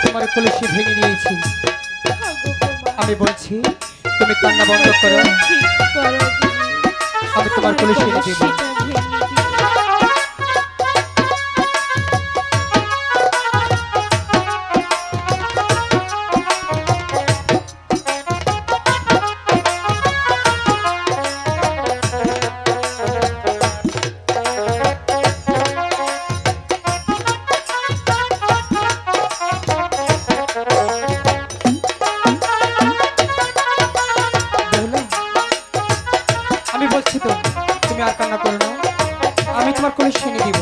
তোমার কলসি ভেঙে দিয়েছি। আমি বলছি তুমি কান্না বন্ধ করো, আমি তোমার কলসি এনে দেব। আমি বলছি তো তুমি আর কান্না করো না, আমি তোমার কলসি এনে দিব।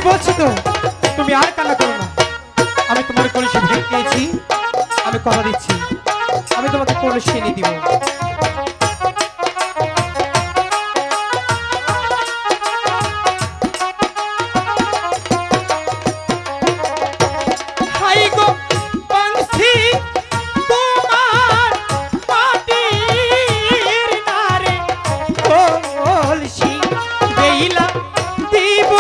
বলছি তো তুমি আর কান্না করো না, আমি তোমার কলসি ভেঙে দিয়েছি। আমি কথা দিচ্ছি আমি তোমাকে কলসি এনে দিব। হাই গো বাংশি তোমার মাটির নারে কলসি বেইলা দিব।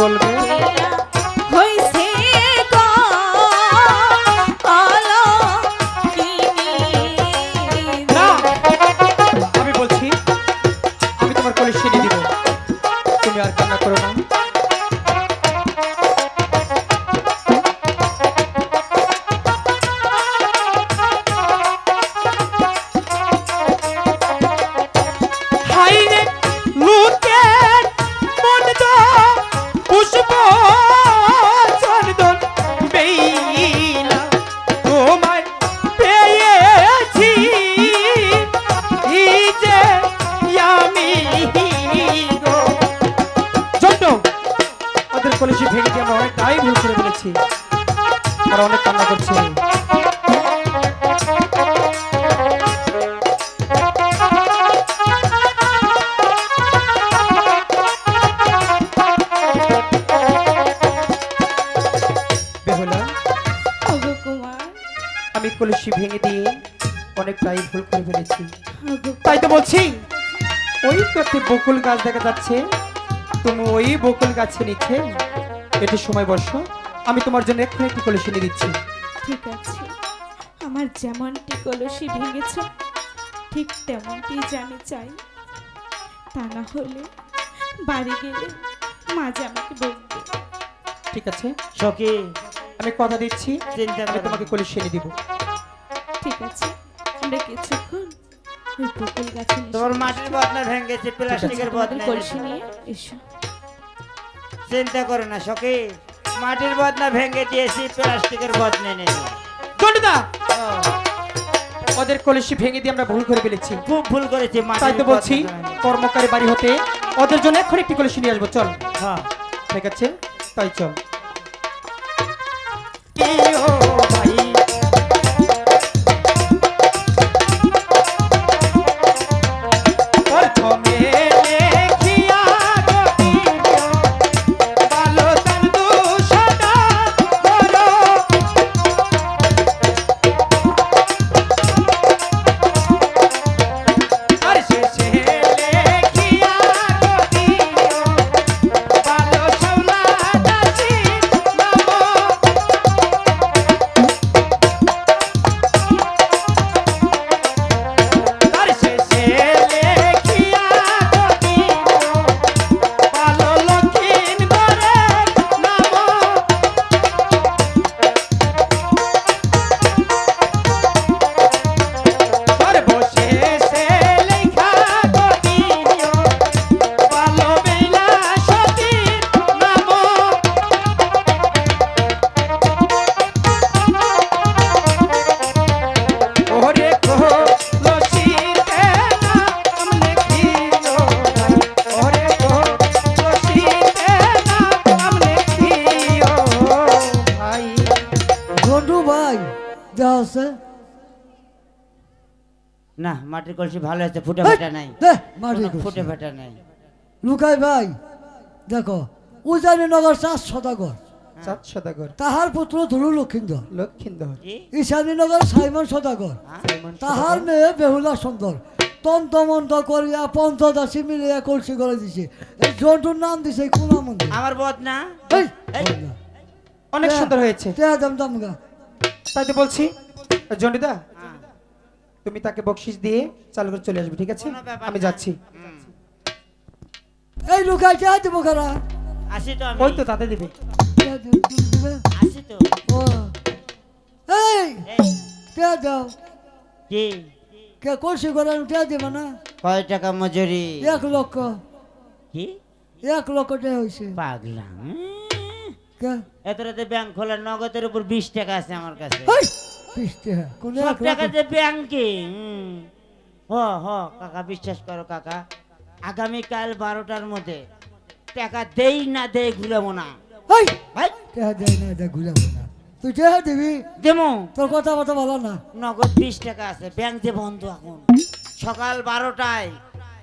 বলবে আমি বলছি আমি তোমার কলসি এনে দিব, তুমি আর কান্না করো না। কলসি ভেঙে দিয়ে আমরা অনেকটাই ভুল করে ফেলেছি, আর অনেক কান্না করছে। বেহুলা আমি কলসি ভেঙে দিয়ে অনেকটাই ভুল করে ফেলেছি, তাই তো বলছি ওই তো একটি বকুল গাছ দেখা যাচ্ছে, তুমি ওই বকুল গাছে নিচে একটু সময় বসো, আমি তোমার জন্য এক্ষুনি একটি কলসি নিয়ে দিচ্ছি। ঠিক আছে, আমার যেমনটি কলসি ভেঙেছ ঠিক তেমনটি জানি চাই, তা না হলে বাড়ি গেলে মা যে আমাকে বকবে। ঠিক আছে সখী, আমি কথা দিচ্ছি আমি তোমাকে কলসি এনে দিব। ঠিক আছে, আমরা কিছুক্ষণ ওই বকুল গাছে তোমার মাটির বদনা ভেঙেছে, প্লাস্টিকের বদনা কলসি নিয়ে এসো। চিন্তা করো না সখী, মাটির বদনা ভেঙে দিয়েছি, প্লাস্টিকের বদনা নেই। দণ্ডদা ওদের কলসি ভেঙে দিয়ে আমরা ভুল করে ফেলেছি, খুব ভুল করেছি। তাই তো বলছি কর্মকারী বাড়ি হতে ওদের জন্য এখন একটি কলসি নিয়ে আসবো। চল। হ্যাঁ ঠিক আছে, তাই চল। না মাটির কলসি ভালো আছে, ফুটে হেই, ফাটা নাই, দে মাটি কোনো ফুটে ফাটা নাই। লুকাই ভাই দেখো উজানিনগর 4 সদাগর, 7 সদাগর, তাহার পুত্র ধরু লক্ষিন্দর, লক্ষিন্দর, কি? ঈশানীনগর সাইমন সদাগর, হ্যাঁ? সাইমন তাহার সদাগর, মেয়ে বেহুলা সুন্দর, তন্তমন্ত করিয়া পঞ্চদাসী মিলিয়া কলসি করে দিছে। এই জন্তুর নাম দিছে কুমা মন্দির। আমার বদ না। এই, এই। অনেক সুন্দর হয়েছে। দাম দামগা তাই তো বলছি জন্ডিদা, হ্যাঁ। তুমি তাকে বকশিস দিয়ে চালু করে চলে আসবে, ঠিক আছে? কোনো ব্যাপার আমি না। যাচ্ছি। হুম। এই লুকাই চা দিব কারা আসি তো আমি। ওই তো তাতে দিবে। আসি তো। ও এই এই, কে দাও কি? কে কলসি করে কে দিবে না? কয় টাকা মজুরি? 1 লক্ষ, কি? 1 লক্ষ টাকা হয়েছে। পাগলা। কে এত রাতে ব্যাংক খোলার নগদের উপর 20 টাকা আছে আমার কাছে। এই 20 টাকা কোন সব 1 টাকা লক্ষ? যে ব্যাংকে। হ হ কাকা, বিশ্বাস করো কাকা, আগামীকাল 12টার মধ্যে টাকা দেই না দেই ঘুরাবো না এই ভাই। টাকা দেয় না এটা ঘুরাবো না, তুই টাকা দিবি? দেমো। তোর কথা বলতে ভালো না। নগদ 20 টাকা আছে, ব্যাংক যে বন্ধ এখন। সকাল 12টায়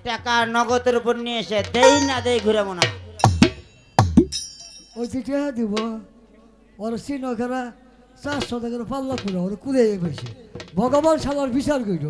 টাকা নগদের উপর নিয়ে এসে দেই না দেই ঘুরাবো না। ওই তুই টাকা দিব ওর সিনকেরা 400 টাকা পাল্লা করে ওর কুড়ে বসে ভগবান সালার বিচার কইল।